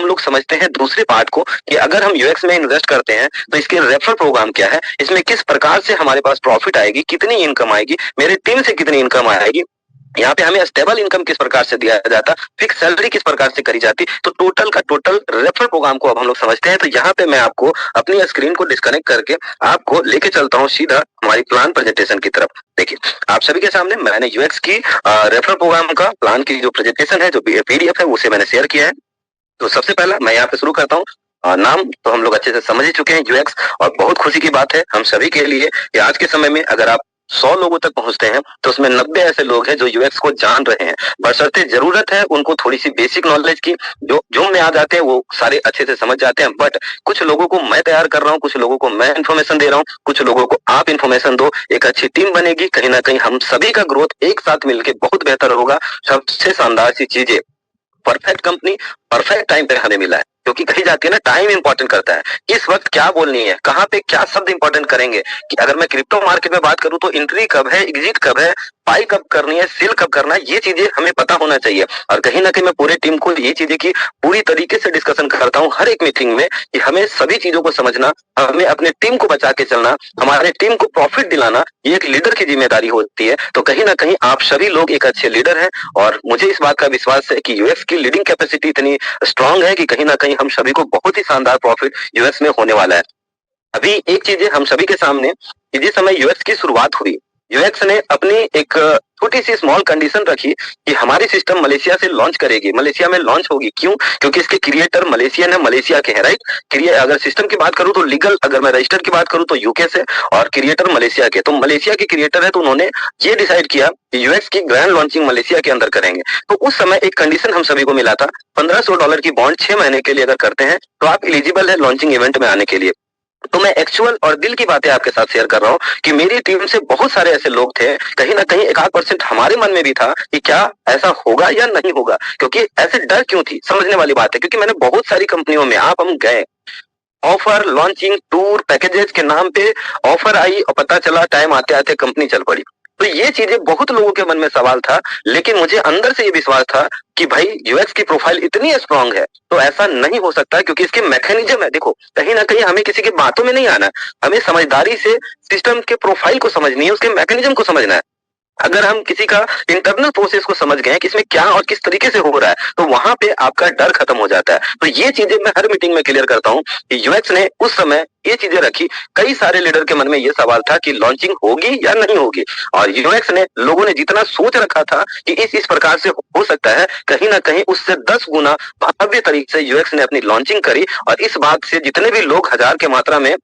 हम लोग समझते हैं दूसरे पार्ट को कि अगर हम यूएक्स में इन्वेस्ट करते हैं तो इसके रेफरल प्रोग्राम क्या है, इसमें किस प्रकार से हमारे पास प्रॉफिट आएगी, कितनी इनकम आएगी, मेरे टीम से कितनी इनकम आएगी, यहाँ पे हमें स्टेबल इनकम किस प्रकार से दिया जाता, फिक्स सैलरी किस प्रकार से करी जाती, तो टोटल का टोटल रेफरल प्रोग्राम को अब हम लोग समझते हैं। तो यहाँ पे मैं आपको अपनी स्क्रीन को डिस्कनेक्ट करके आपको लेके चलता हूँ सीधा हमारी प्लान प्रेजेंटेशन की तरफ। देखिए आप सभी के सामने मैंने यूएक्स की रेफरल प्रोग्राम का प्लान की जो प्रेजेंटेशन है, जो पीडीएफ है, उसे मैंने शेयर किया है। तो सबसे पहला मैं यहाँ पे शुरू करता हूँ। नाम तो हम लोग अच्छे से समझ ही चुके हैं यूएक्स, और बहुत खुशी की बात है हम सभी के लिए कि आज के समय में अगर आप 100 लोगों तक पहुंचते हैं तो उसमें 90 ऐसे लोग हैं जो यूएक्स को जान रहे हैं। बशर्ते जरूरत है उनको थोड़ी सी बेसिक नॉलेज की, जो जूम में आ जाते हैं वो सारे अच्छे से समझ जाते हैं। बट कुछ लोगों को मैं तैयार कर रहा हूँ, कुछ लोगों को मैं इन्फॉर्मेशन दे रहा हूँ, कुछ लोगों को आप इन्फॉर्मेशन दो, एक अच्छी टीम बनेगी। कहीं ना कहीं हम सभी का ग्रोथ एक साथ मिलकर बहुत बेहतर होगा। सबसे शानदार सी चीजें, परफेक्ट कंपनी परफेक्ट टाइम पे हमें मिला है, क्योंकि कही जाती है ना टाइम इंपॉर्टेंट करता है। किस वक्त क्या बोलनी है, कहाँ पे क्या शब्द इंपॉर्टेंट करेंगे। कि अगर मैं क्रिप्टो मार्केट में बात करूं तो एंट्री कब है, एग्जिट कब है, बाई कब करनी है, सेल कब करना है, ये चीजें हमें पता होना चाहिए। और कहीं ना कहीं मैं पूरे टीम को ये चीजें की पूरी तरीके से डिस्कशन करता हूँ हर एक मीटिंग में कि हमें सभी चीजों को समझना, हमें अपने टीम को बचा के चलना, हमारे टीम को प्रॉफिट दिलाना, ये एक लीडर की जिम्मेदारी होती है। तो कहीं ना कहीं आप सभी लोग एक अच्छे लीडर हैं, और मुझे इस बात का विश्वास है कि यूएक्स की लीडिंग कैपेसिटी इतनी स्ट्रांग है कि कहीं ना कहीं हम सभी को बहुत ही शानदार प्रॉफिट यूएस में होने वाला है। अभी एक चीज है हम सभी के सामने कि जिस समय यूएस की शुरुआत हुई, यूएक्स ने अपनी एक छोटी सी स्मॉल कंडीशन रखी कि हमारी सिस्टम मलेशिया से लॉन्च करेगी, मलेशिया में लॉन्च होगी। क्यों? क्योंकि इसके क्रिएटर मलेशियन है, मलेशिया के हैं, राइट। अगर सिस्टम की बात करूं तो लीगल, अगर मैं रजिस्टर की बात करूं तो यूके से, और क्रिएटर मलेशिया के। तो मलेशिया के क्रिएटर है, तो उन्होंने ये डिसाइड किया कि यूएक्स की ग्रैंड लॉन्चिंग मलेशिया के अंदर करेंगे। तो उस समय एक कंडीशन हम सभी को मिला था, $1500 की बॉन्ड 6 महीने के लिए अगर करते हैं तो आप एलिजिबल है लॉन्चिंग इवेंट में आने के लिए। तो मैं एक्चुअल और दिल की बातें आपके साथ शेयर कर रहा हूँ कि मेरी टीम से बहुत सारे ऐसे लोग थे, कहीं ना कहीं 1-8% हमारे मन में भी था कि क्या ऐसा होगा या नहीं होगा। क्योंकि ऐसे डर क्यों थी, समझने वाली बात है। क्योंकि मैंने बहुत सारी कंपनियों में हम गए, ऑफर, लॉन्चिंग, टूर, पैकेजेस के नाम पे ऑफर आई और पता चला टाइम आते आते कंपनी चल पड़ी। तो ये चीजें बहुत लोगों के मन में सवाल था, लेकिन मुझे अंदर से ये विश्वास था कि भाई यूएक्स की प्रोफाइल इतनी स्ट्रांग है तो ऐसा नहीं हो सकता, क्योंकि इसके मैकेनिज्म है। देखो कहीं ना कहीं हमें किसी की बातों में नहीं आना, हमें समझदारी से सिस्टम के प्रोफाइल को समझनी है, उसके मैकेनिज्म को समझना है। अगर हम किसी का इंटरनल प्रोसेस को समझ गए कि इसमें क्या और किस तरीके से हो रहा है, तो वहां पे आपका डर खत्म हो जाता है। तो ये चीजें मैं हर मीटिंग में क्लियर करता हूँ कि यूएक्स ने उस समय ये चीजें रखी। कई सारे लीडर के मन में ये सवाल था कि लॉन्चिंग होगी या नहीं होगी, और यूएक्स ने, लोगों ने जितना सोच रखा था कि इस प्रकार से हो सकता है, कहीं ना कहीं उससे 10 गुना भव्य तरीके से यूएक्स ने अपनी लॉन्चिंग करी। और इस बात से जितने भी लोग हजार के मात्रा में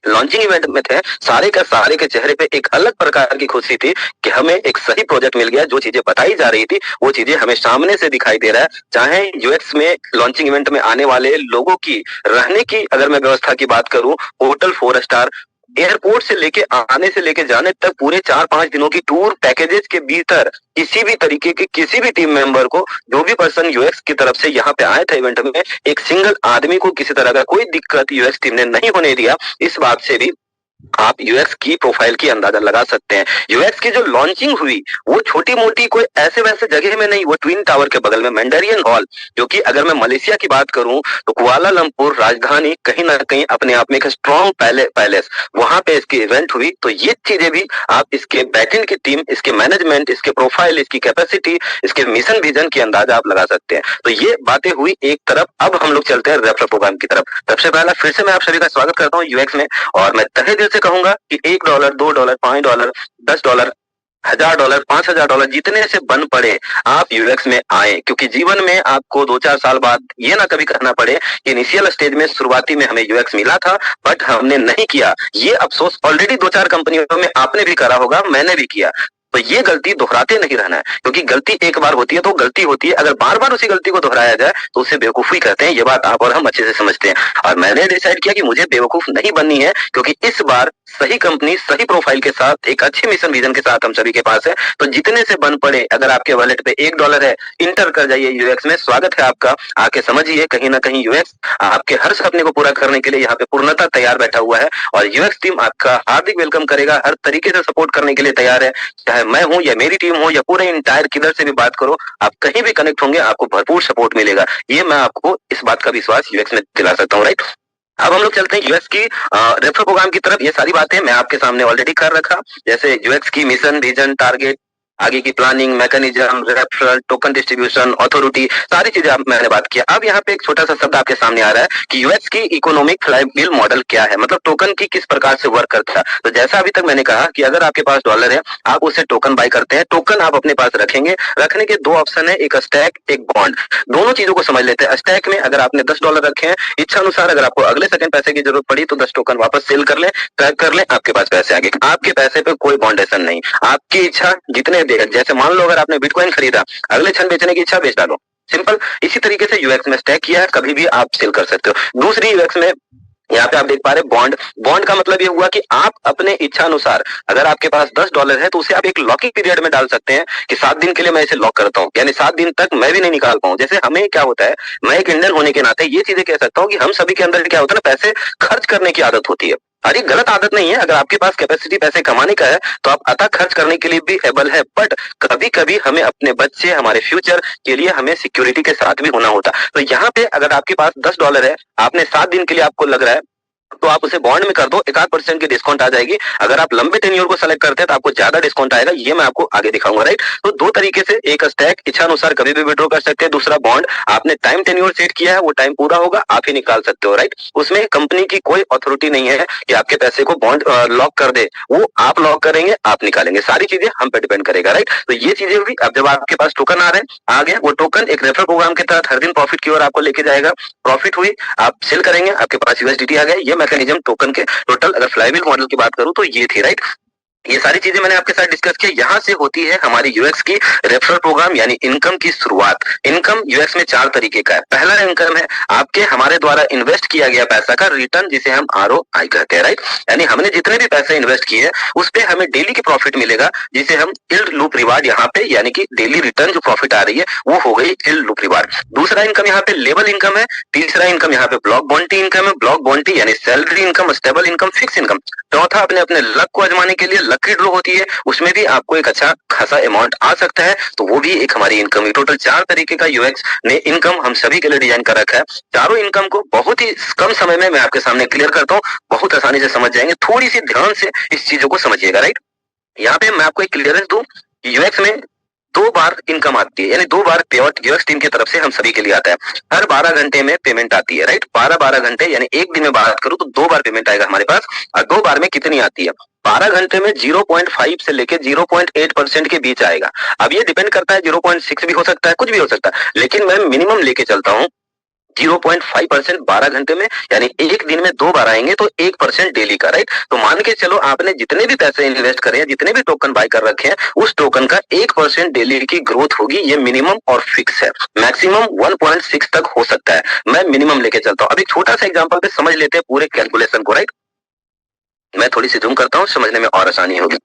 लॉन्चिंग इवेंट में थे, सारे का सारे के चेहरे पे एक अलग प्रकार की खुशी थी कि हमें एक सही प्रोजेक्ट मिल गया। जो चीजें बताई जा रही थी वो चीजें हमें सामने से दिखाई दे रहा है। चाहे यूएक्स में लॉन्चिंग इवेंट में आने वाले लोगों की रहने की अगर मैं व्यवस्था की बात करूं, होटल 4 स्टार, एयरपोर्ट से लेके आने से लेके जाने तक पूरे 4-5 दिनों की टूर पैकेजेस के भीतर किसी भी तरीके के किसी भी टीम मेंबर को, जो भी पर्सन यूएक्स की तरफ से यहाँ पे आए थे इवेंट में, एक सिंगल आदमी को किसी तरह का कोई दिक्कत यूएक्स टीम ने नहीं होने दिया। इस बात से भी आप यूएक्स की प्रोफाइल की अंदाजा लगा सकते हैं। यूएक्स की जो लॉन्चिंग हुई वो छोटी मोटी कोई ऐसे वैसे जगह में नहीं, वो ट्विन टावर के बगल में मैंडेरियन हॉल, जो कि अगर मैं मलेशिया की बात करूं तो कुआलालंपुर राजधानी कहीं ना कहीं अपने आप में एक स्ट्रॉन्ग पैलेस, वहां पे इसकी इवेंट हुई। तो ये चीजें भी आप इसके बैकएंड की टीम, इसके मैनेजमेंट, इसके प्रोफाइल, इसकी कैपेसिटी, इसके मिशन विजन की अंदाजा आप लगा सकते हैं। तो ये बातें हुई एक तरफ। अब हम लोग चलते हैं रेफरल प्रोग्राम की तरफ। सबसे पहला फिर से मैं आप सभी का स्वागत करता हूँ यूएक्स में, और मैं तहे दिल से कहूंगा कि $1, $2, $5, $10, $1000, $5000 जितने से बन पड़े आप यूएक्स में आए, क्योंकि जीवन में आपको 2-4 साल बाद ये ना कभी कहना पड़े कि इनिशियल स्टेज में, शुरुआती में हमें यूएक्स मिला था बट हमने नहीं किया। ये अफसोस ऑलरेडी 2-4 कंपनियों में आपने भी करा होगा, मैंने भी किया। तो ये गलती दोहराते नहीं रहना है, क्योंकि गलती एक बार होती है तो गलती होती है। अगर बार बार उसी गलती को दोहराया जाए तो उसे बेवकूफी कहते हैं। ये बात आप और हम अच्छे से समझते हैं। और मैंने डिसाइड किया कि मुझे बेवकूफ नहीं बननी है, क्योंकि इस बार सही कंपनी, सही प्रोफाइल के साथ, एक अच्छे मिशन विजन के साथ हम सभी के पास है। तो जितने से बन पड़े, अगर आपके वॉलेट पे $1 है, इंटर कर जाइए यूएक्स में। स्वागत है आपका, आके समझिए। कहीं ना कहीं यूएक्स आपके हर सपने को पूरा करने के लिए यहाँ पे पूर्णतः तैयार बैठा हुआ है, और यूएक्स टीम आपका हार्दिक वेलकम करेगा, हर तरीके से सपोर्ट करने के लिए तैयार है। चाहे मैं हूँ या मेरी टीम हो या पूरे इंटायर किधर से भी बात करो, आप कहीं भी कनेक्ट होंगे आपको भरपूर सपोर्ट मिलेगा। ये मैं आपको इस बात का विश्वास यूएक्स में दिला सकता हूँ, राइट। अब हम लोग चलते हैं यूएक्स की रेफरल प्रोग्राम की तरफ। ये सारी बातें मैं आपके सामने ऑलरेडी कर रखा, जैसे यूएक्स की मिशन, विजन, टारगेट, आगे की planning, mechanism, referral, token distribution, authority, सारी चीजें मैंने बात किया। अब यहाँ पे एक छोटा सा शब्द आपके सामने आ रहा है कि यूएक्स की इकोनॉमिक फ्लाईव्हील मॉडल क्या है, मतलब टोकन की किस प्रकार से वर्क करता है। तो जैसा अभी तक मैंने कहा कि अगर आपके पास डॉलर है, आप उससे टोकन बाय करते हैं, टोकन आप अपने पास रखेंगे। रखने के दो ऑप्शन है, एक स्टैक, एक बॉन्ड। दोनों चीजों को समझ लेते हैं। स्टैक में अगर आपने $10 रखे हैं, इच्छा अनुसार अगर आपको अगले सेकंड पैसे की जरूरत पड़ी तो 10 टोकन वापस सेल कर ले, ट्रैक कर ले, आपके पास पैसे आ गए। आपके पैसे पे कोई बाउंडेशन नहीं, आपकी इच्छा जितने देगा। जैसे मान लो अगर आपने बिटकॉइन खरीदा, अगले क्षण बेचने की इच्छा, बेच डालो, सिंपल। इसी तरीके से यूएक्स में स्टैक किया है, कभी भी आप सेल कर सकते हो। दूसरी यूएक्स में यहाँ पे आप देख पा रहे बॉन्ड। बॉन्ड का मतलब ये हुआ कि आप अपने इच्छा अनुसार, अगर आपके पास $10 है तो उसे आप एक लॉकिंग पीरियड में डाल सकते हैं कि 7 दिन के लिए मैं इसे लॉक करता हूँ, यानी 7 दिन तक मैं भी नहीं निकाल पाऊँ। जैसे हमें क्या होता है, मैं एक इंडियन होने के नाते ये चीजें कह सकता हूँ कि हम सभी के अंदर क्या होता है ना, पैसे खर्च करने की आदत होती है। अरे गलत आदत नहीं है, अगर आपके पास कैपेसिटी पैसे कमाने का है तो आप अतः खर्च करने के लिए भी एबल है। बट कभी कभी हमें अपने बच्चे, हमारे फ्यूचर के लिए हमें सिक्योरिटी के साथ भी होना होता। तो यहाँ पे अगर आपके पास $10 है, आपने 7 दिन के लिए आपको लग रहा है, तो आप उसे बॉन्ड में कर दो, 1% की डिस्काउंट आ जाएगी। अगर आप लंबे टेन्योर को सेलेक्ट करते हैं तो आपको ज्यादा डिस्काउंट आएगा, ये मैं आपको आगे दिखाऊंगा, राइट। तो दो तरीके से, एक स्टैक, इच्छा अनुसार कभी भी विड्रॉ कर सकते हैं। दूसरा बॉन्ड, आपने टाइम टेन्योर सेट किया है, वो टाइम पूरा होगा, आप ही निकाल सकते हो, राइट। उसमें कंपनी की कोई अथॉरिटी नहीं है कि आपके पैसे को बॉन्ड लॉक कर दे, वो आप लॉक करेंगे, आप निकालेंगे, सारी चीजें हम पे डिपेंड करेगा, राइट। तो ये चीजें हुई। अब जब आपके पास टोकन आ रहे हैं, आ गया वो टोकन एक रेफरल प्रोग्राम के तहत हर दिन प्रॉफिट की ओर आपको लेके जाएगा। प्रॉफिट हुई, आप सेल करेंगे, आपके पास यूएसडीटी आ गया। ये मैकेनिज्म टोकन के टोटल, अगर फ्लाईव्हील मॉडल की बात करूं तो ये थी, राइट। ये सारी चीजें मैंने आपके साथ डिस्कस किया। यहाँ से होती है हमारी यूएक्स की रेफरल प्रोग्राम यानी इनकम की शुरुआत। इनकम यूएक्स में 4 तरीके का है। पहला इनकम है आपके हमारे द्वारा इन्वेस्ट किया गया पैसा का रिटर्न, जिसे हम आरओआई कहते हैं, राइट। यानी हमने जितने भी पैसे इन्वेस्ट किए उस पे हमें डेली की प्रॉफिट मिलेगा, जिसे हम यील्ड लूप रिवार्ड, यहाँ पे यानी कि डेली रिटर्न जो प्रॉफिट आ रही है वो हो गई यील्ड लूप रिवार्ड। दूसरा इनकम यहाँ पे लेवल इनकम है। तीसरा इनकम यहाँ पे ब्लॉक बॉन्टी इनकम है। ब्लॉक बॉन्टी यानी salary income, stable income, fix income. चौथा अपने अपने लक को आजमाने के लिए लकी ड्रॉ होती है, उसमें भी आपको एक अच्छा खासा अमाउंट आ सकता है, तो वो भी एक हमारी इनकम है। टोटल 4 तरीके का यूएक्स ने इनकम हम सभी के लिए डिजाइन कर रखा है। चारों इनकम को बहुत ही कम समय में मैं आपके सामने क्लियर करता हूँ, बहुत आसानी से समझ जाएंगे। थोड़ी सी ध्यान से इस चीजों को समझिएगा, राइट। यहाँ पे मैं आपको एक क्लियरेंस दूं, यूएक्स में 2 बार इनकम आती है, यानी 2 बार पे आउट यूएक्स टीम की तरफ से हम सभी के लिए आता है। हर 12 घंटे में पेमेंट आती है, राइट। 12 घंटे यानी एक दिन में बात करूं तो 2 बार पेमेंट आएगा हमारे पास। और 2 बार में कितनी आती है? 12 घंटे में 0.5 से लेके 0.8% के बीच आएगा। अब ये डिपेंड करता है, 0.6 भी हो सकता है, कुछ भी हो सकता है, लेकिन मैं मिनिमम लेके चलता हूँ 0.5% 12 घंटे में, यानी एक दिन में 2 बार आएंगे तो 1% डेली का, राइट। तो मान के चलो आपने जितने भी पैसे इन्वेस्ट करे हैं, जितने भी टोकन बाय कर रखे हैं, उस टोकन का 1% डेली की ग्रोथ होगी। ये मिनिमम और फिक्स है। मैक्सिमम 1.6 तक हो सकता है, मैं मिनिमम लेके चलता हूँ। अब एक छोटा सा एग्जांपल पे समझ लेते हैं पूरे कैलकुलेशन को, राइट। मैं थोड़ी सी जूम करता हूँ, समझने में और आसानी होगी।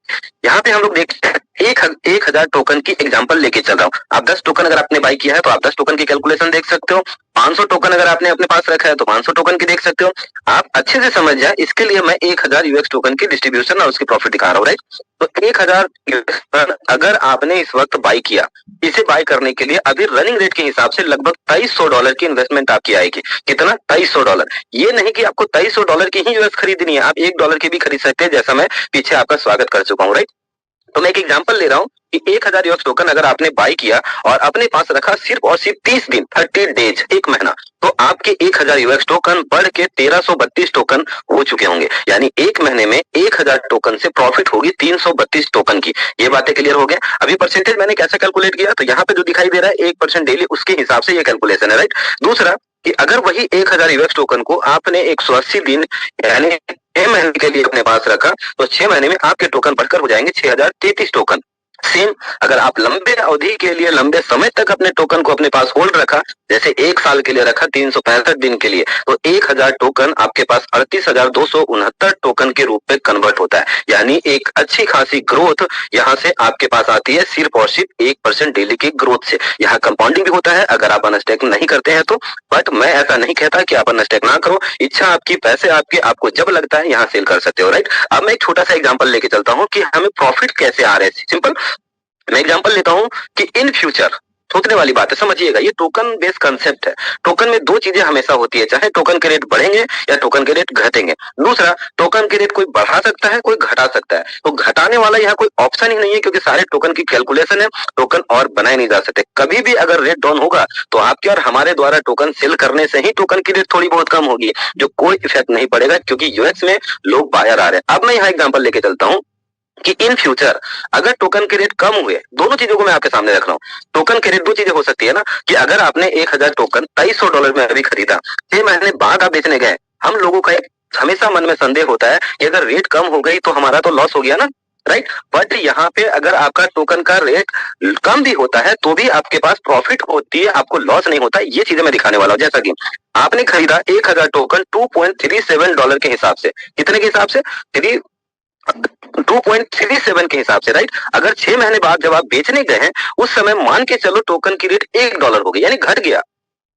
यहाँ पे हम लोग देखते हैं 1000 टोकन की एग्जांपल लेके चल रहा हूँ। आप 10 टोकन अगर आपने बाय किया है तो आप 10 टोकन की कैलकुलेशन देख सकते हो। 500 टोकन अगर आपने अपने पास रखा है तो 500 टोकन की देख सकते हो। आप अच्छे से समझ जाए, इसके लिए मैं 1000 यूएक्स टोकन की डिस्ट्रीब्यूशन और उसकी प्रॉफिट दिखा रहा हूँ, राइट। तो 1000 अगर आपने इस वक्त बाय किया, इसे बाय करने के लिए अभी रनिंग रेट के हिसाब से लगभग $2300 की इन्वेस्टमेंट आपकी आएगी। कितना? $2300। ये नहीं कि आपको $2300 की ही यूएक्स खरीदनी है, आप $1 की भी खरीद सकते हैं, जैसा मैं पीछे आपका स्वागत कर चुका हूँ, राइट। तो मैं एक एग्जांपल ले रहा हूँ कि 1000 यूएक्स टोकन अगर आपने बाय किया और अपने पास रखा सिर्फ और सिर्फ 30 दिन, 30 डेज, एक महीना, तो आपके 1000 यूएक्स टोकन बढ़ के 1332 टोकन हो चुके होंगे। यानी एक महीने में 1000 टोकन से प्रॉफिट होगी 332 टोकन की। ये बातें क्लियर हो गए। अभी परसेंटेज मैंने कैसे कैलकुलेट किया, तो यहाँ पे जो दिखाई दे रहा है 1% डेली, उसके हिसाब से ये कैलकुलेशन है, राइट। दूसरा कि अगर वही 1000 यूएक्स टोकन को आपने 180 दिन यानी 6 महीने के लिए अपने पास रखा, तो 6 महीने में आपके टोकन बढ़कर हो जाएंगे 6033 टोकन। सेम अगर आप लंबे अवधि के लिए, लंबे समय तक अपने टोकन को अपने पास होल्ड रखा, जैसे 1 साल के लिए रखा 365 दिन के लिए, तो 1000 टोकन आपके पास 38,269 टोकन के रूप में कन्वर्ट होता है। यानी एक अच्छी खासी ग्रोथ यहाँ से आपके पास आती है, सिर्फ और सिर्फ 1% डेली की ग्रोथ से। यहाँ कंपाउंडिंग भी होता है अगर आप अनस्टैक नहीं करते हैं तो, बट मैं ऐसा नहीं कहता कि आप अनस्टैक ना करो। इच्छा आपकी, पैसे आपके, आपको जब लगता है यहाँ सेल कर सकते हो, राइट। अब मैं एक छोटा सा एग्जांपल लेके चलता हूँ कि हमें प्रॉफिट कैसे आ रहे हैं। सिंपल, मैं एग्जांपल लेता हूं कि इन फ्यूचर, सोचने वाली बात है, समझिएगा, ये टोकन बेस्ड कंसेप्ट है। टोकन में दो चीजें हमेशा होती है, चाहे टोकन के रेट बढ़ेंगे या टोकन के रेट घटेंगे। दूसरा, टोकन के रेट कोई बढ़ा सकता है, कोई घटा सकता है, तो घटाने वाला यहाँ कोई ऑप्शन ही नहीं है, क्योंकि सारे टोकन की कैलकुलेशन है, टोकन और बनाए नहीं जा सकते। कभी भी अगर रेट डाउन होगा तो आपके और हमारे द्वारा टोकन सेल करने से ही टोकन की रेट थोड़ी बहुत कम होगी, जो कोई इफेक्ट नहीं पड़ेगा, क्योंकि यूएक्स में लोग बायर आ रहे हैं। अब मैं यहाँ एग्जाम्पल लेके चलता हूँ कि इन फ्यूचर अगर टोकन के रेट कम हुए, दोनों चीजों को मैं आपके सामने रख रहा हूँ। टोकन के रेट दो चीजें हो सकती है ना, कि अगर आपने 1000 टोकन $2300 में अभी खरीदा, 6 महीने बाद आप बेचने गए, हम लोगों का एक हमेशा मन में संदेह होता है कि अगर रेट कम हो गई तो हमारा तो लॉस हो गया ना, राइट। बट यहाँ पे अगर आपका टोकन का रेट कम भी होता है तो भी आपके पास प्रॉफिट होती है, आपको लॉस नहीं होता। ये चीजें मैं दिखाने वाला हूँ। जैसा कि आपने खरीदा 1000 टोकन $2.37 के हिसाब से, कितने के हिसाब से, 2.37 के हिसाब से, राइट। अगर 6 महीने बाद जब आप बेचने गए हैं, उस समय मान के चलो टोकन की रेट $1 हो गई, यानी घट गया,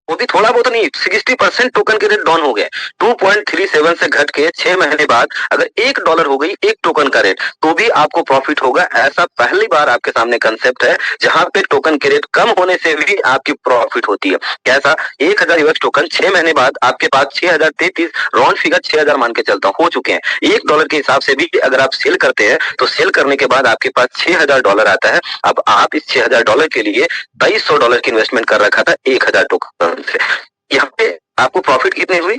वो भी थोड़ा बहुत नहीं, 60% टोकन के रेट डाउन हो गए। 2.37 से घट के 6 महीने बाद अगर $1 हो गई एक टोकन का रेट, तो भी आपको प्रॉफिट होगा। ऐसा पहली बार आपके सामने कंसेप्ट है जहां पे टोकन के रेट कम होने से भी आपकी प्रॉफिट होती है। कैसा, 1000 यूएस टोकन 6 महीने बाद आपके पास 6033, राउंड फिगर 6000 मान के चलता हूँ, हो चुके हैं। $1 के हिसाब से भी अगर आप सेल करते हैं तो सेल करने के बाद आपके पास $6000 आता है। अब आप इस $6000 के लिए $2300 की इन्वेस्टमेंट कर रखा था 1000 टोकन से। यहाँ पे आपको प्रॉफिट कितनी हुई,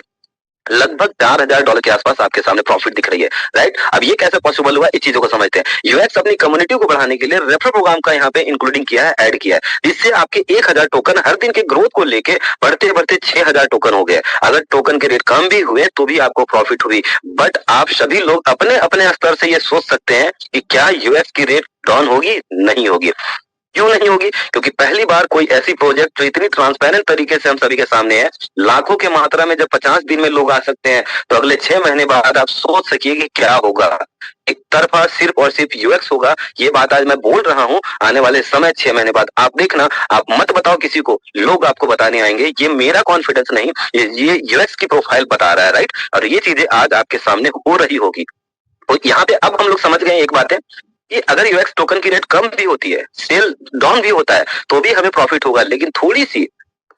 लगभग $4000 के आसपास आपके सामने प्रॉफिट दिख रही है, राइट। अब ये कैसे पॉसिबल हुआ, इस चीजों को समझते हैं। यूएक्स अपनी कम्युनिटी को बढ़ाने के लिए रेफरल प्रोग्राम का यहाँ पे इंक्लूडिंग किया है, ऐड किया है, जिससे आपके 1000 टोकन हर दिन के ग्रोथ को लेके बढ़ते बढ़ते 6000 टोकन हो गए। अगर टोकन के रेट कम भी हुए तो भी आपको प्रॉफिट हुई। बट आप सभी लोग अपने अपने स्तर से ये सोच सकते हैं कि क्या यूएक्स की रेट डाउन होगी, नहीं होगी। क्यों नहीं होगी, क्योंकि पहली बार कोई ऐसी प्रोजेक्ट जो इतनी ट्रांसपेरेंट तरीके से हम सभी के सामने है, लाखों के मात्रा में जब 50 दिन में लोग आ सकते हैं, तो अगले 6 महीने बाद आप सोच सकिए कि क्या होगा। एक तरफा सिर्फ और सिर्फ यूएक्स होगा, ये बात आज मैं बोल रहा हूँ। आने वाले समय 6 महीने बाद आप देखना, आप मत बताओ किसी को, लोग आपको बताने आएंगे। ये मेरा कॉन्फिडेंस नहीं, ये यूएक्स की प्रोफाइल बता रहा है, राइट। और ये चीजें आज आपके सामने हो रही होगी। तो यहाँ पे अब हम लोग समझ गए एक बात है कि अगर यूएक्स टोकन की रेट कम भी होती है, सेल डाउन भी होता है, तो भी हमें प्रॉफिट होगा। लेकिन थोड़ी सी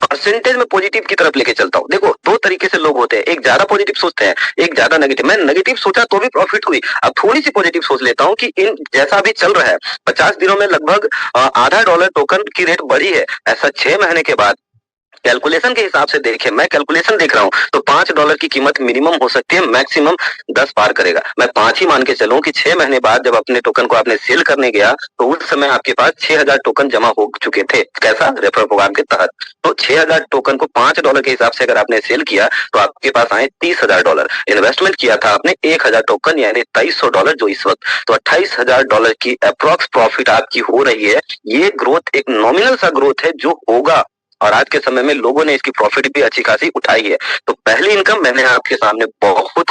परसेंटेज में पॉजिटिव की तरफ लेके चलता हूँ। देखो, दो तरीके से लोग होते हैं, एक ज्यादा पॉजिटिव सोचते हैं, एक ज्यादा नेगेटिव। मैं नेगेटिव सोचा तो भी प्रॉफिट हुई, अब थोड़ी सी पॉजिटिव सोच लेता हूँ कि इन जैसा भी चल रहा है, 50 दिनों में लगभग आधा डॉलर टोकन की रेट बढ़ी है। ऐसा 6 महीने के बाद कैलकुलेशन के हिसाब से देखें, मैं कैलकुलेशन देख रहा हूँ, तो $5 की कीमत मिनिमम हो सकती है, मैक्सिमम 10 पार करेगा। मैं 5 ही मान के चलूं कि 6 महीने बाद जब अपने टोकन को आपने सेल करने गया, तो उस समय आपके पास 6000 टोकन जमा हो चुके थे। कैसा, रेफरल प्रोग्राम के तहत। तो 6000 टोकन को $5 के हिसाब से अगर आपने सेल किया, तो आपके पास आए $30000। इन्वेस्टमेंट किया था आपने 1000 टोकन, यानी $2300 जो इस वक्त, तो $28000 की अप्रोक्स प्रॉफिट आपकी हो रही है। ये ग्रोथ एक नॉमिनल सा ग्रोथ है जो होगा, और आज के समय में लोगों ने इसकी प्रॉफिट भी अच्छी खासी उठाई है। तो पहली इनकम मैंने आपके सामने बहुत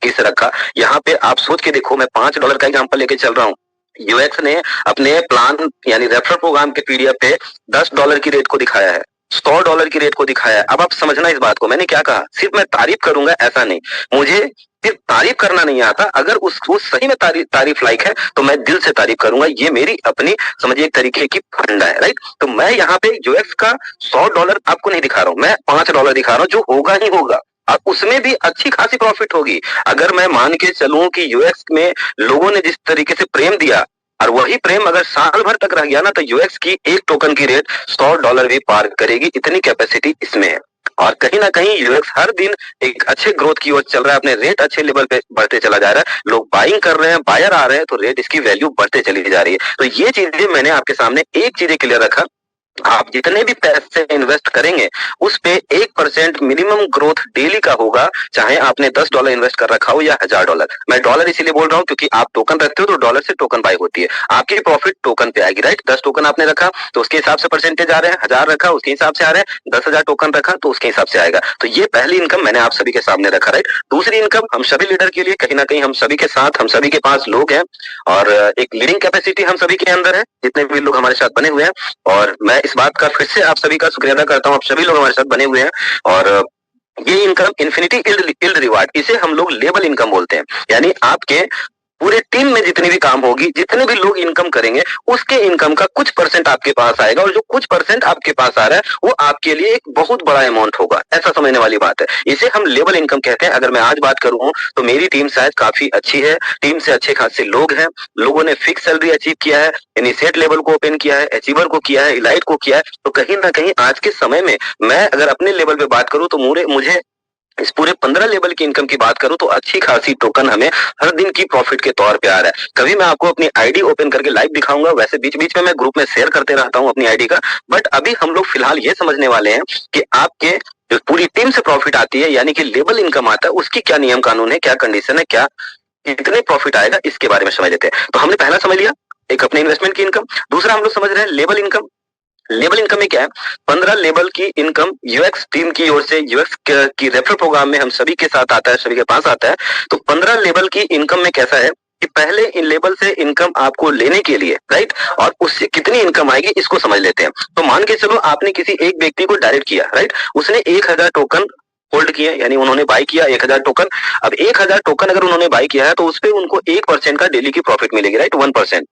ही से रखा। यहाँ पे आप सोच के देखो, मैं $5 का एग्जांपल लेके चल रहा हूँ। यूएक्स ने अपने प्लान यानी रेफरल प्रोग्राम के पीडीएफ पे $10 की रेट को दिखाया है, $100 की रेट को दिखाया है। अब आप समझना इस बात को, मैंने क्या कहा, सिर्फ मैं तारीफ करूंगा ऐसा नहीं, मुझे सिर्फ तारीफ करना नहीं आता। अगर उसको सही में तारीफ लायक है तो मैं दिल से तारीफ करूंगा। ये मेरी अपनी समझिए एक तरीके की फंडा है, राइट। तो मैं यहाँ पे यूएक्स का $100 आपको नहीं दिखा रहा हूँ, मैं $5 दिखा रहा हूँ, जो होगा ही होगा, और उसमें भी अच्छी खासी प्रॉफिट होगी। अगर मैं मान के चलूं कि यूएक्स में लोगों ने जिस तरीके से प्रेम दिया, और वही प्रेम अगर साल भर तक रह गया ना, तो यूएक्स की एक टोकन की रेट $100 भी पार करेगी, इतनी कैपेसिटी इसमें है। और कहीं ना कहीं यूएक्स हर दिन एक अच्छे ग्रोथ की ओर चल रहा है, अपने रेट अच्छे लेवल पे बढ़ते चला जा रहा है, लोग बाइंग कर रहे हैं, बायर आ रहे हैं, तो रेट इसकी वैल्यू बढ़ते चली जा रही है। तो ये चीजें मैंने आपके सामने एक चीजें क्लियर रखा, आप जितने भी पैसे इन्वेस्ट करेंगे उस पे 1% मिनिमम ग्रोथ डेली का होगा, चाहे आपने $10 इन्वेस्ट कर रखा हो या $1000। मैं डॉलर इसीलिए बोल रहा हूँ क्योंकि आप टोकन रखते हो तो डॉलर से टोकन बाय होती है, आपकी प्रॉफिट टोकन पे आएगी, राइट। 10 टोकन आपने रखा तो उसके हिसाब से परसेंटेज आ रहे हैं, 1000 रखा उसके हिसाब से आ रहे हैं, 10,000 टोकन रखा तो उसके हिसाब से आएगा। तो ये पहली इनकम मैंने आप सभी के सामने रखा, राइट। दूसरी इनकम हम सभी लीडर के लिए कहीं ना कहीं हम सभी के साथ, हम सभी के पास लोग हैं, और एक लीडिंग कैपेसिटी हम सभी के अंदर है, जितने भी लोग हमारे साथ बने हुए हैं। और मैं इस बात का फिर से आप सभी का शुक्रिया अदा करता हूँ, आप सभी लोग हमारे साथ बने हुए हैं। और ये इनकम इन्फिनिटी इल्ड रिवार्ड, इसे हम लोग लेबल इनकम बोलते हैं, यानी आपके पूरे टीम में जितनी भी काम होगी, जितने भी लोग इनकम करेंगे, उसके इनकम का कुछ परसेंट आपके पास आएगा, और जो कुछ परसेंट आपके पास आ रहा है वो आपके लिए एक बहुत बड़ा अमाउंट होगा। ऐसा समझने वाली बात है, इसे हम लेवल इनकम कहते हैं। अगर मैं आज बात करूं तो मेरी टीम शायद काफी अच्छी है, टीम से अच्छे खासे लोग हैं, लोगों ने फिक्स सैलरी अचीव किया है, इनिशिएट लेवल को ओपन किया है, अचीवर को किया है, इलाइट को किया है। तो कहीं ना कहीं आज के समय में मैं अगर अपने लेवल पे बात करूं तो मुझे इस पूरे 15 लेवल की इनकम की बात करूं तो अच्छी खासी टोकन हमें हर दिन की प्रॉफिट के तौर पे आ रहा है। कभी मैं आपको अपनी आईडी ओपन करके लाइव दिखाऊंगा, वैसे बीच बीच में मैं ग्रुप में शेयर करते रहता हूं अपनी आईडी का। बट अभी हम लोग फिलहाल ये समझने वाले हैं कि आपके जो पूरी टीम से प्रॉफिट आती है, यानी कि लेवल इनकम आता है, उसकी क्या नियम कानून है, क्या कंडीशन है, क्या कितने प्रॉफिट आएगा, इसके बारे में समझ लेते हैं। तो हमने पहला समझ लिया एक अपने इन्वेस्टमेंट की इनकम। दूसरा हम लोग समझ रहे हैं लेवल इनकम। लेवल इनकम में क्या है, 15 लेवल की इनकम यूएक्स टीम की ओर से, यूएक्स की रेफरल प्रोग्राम में हम सभी के साथ आता है, सभी के पास आता है। तो 15 लेवल की इनकम में कैसा है कि पहले इन लेवल से इनकम आपको लेने के लिए, राइट, और उससे कितनी इनकम आएगी इसको समझ लेते हैं। तो मान के चलो आपने किसी एक व्यक्ति को डायरेक्ट किया, राइट, उसने 1000 टोकन होल्ड किया, यानी उन्होंने बाय किया 1000 टोकन। अब 1000 टोकन अगर उन्होंने बाय किया है तो उस पर उनको 1% का डेली की प्रॉफिट मिलेगी, राइट, 1%।